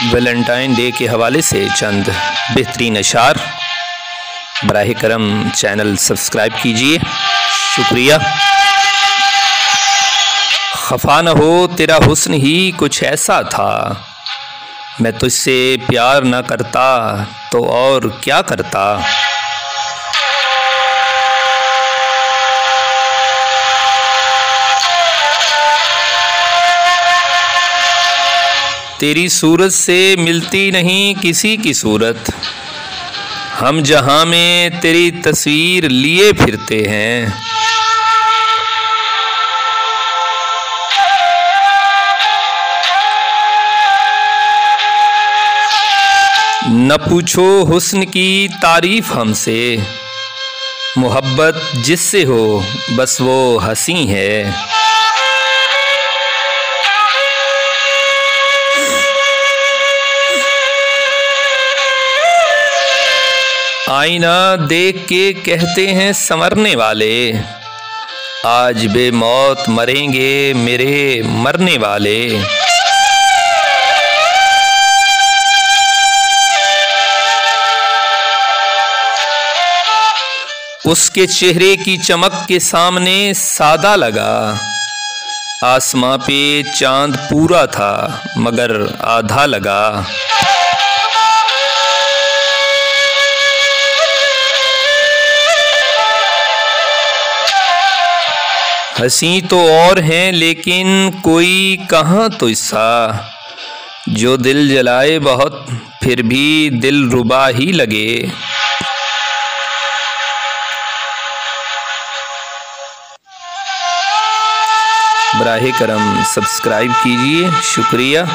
Valentine day के हवाले से चंद बेहतरीन अशार। बराह करम चैनल सब्सक्राइब कीजिए, शुक्रिया। खफा न हो तेरा हुस्न ही कुछ ऐसा था, मैं तुझसे प्यार न करता तो और क्या करता। तेरी सूरत से मिलती नहीं किसी की सूरत, हम जहां में तेरी तस्वीर लिए फिरते हैं। न पूछो हुस्न की तारीफ हमसे, मोहब्बत जिससे हो बस वो हंसी है। आईना देख के कहते हैं संवरने वाले, आज बेमौत मरेंगे मेरे मरने वाले। उसके चेहरे की चमक के सामने सादा लगा, आसमां पे चांद पूरा था मगर आधा लगा। हंसी तो और हैं लेकिन कोई कहाँ तो ऐसा, जो दिल जलाए बहुत फिर भी दिल रुबा ही लगे। बराह करम सब्सक्राइब कीजिए, शुक्रिया।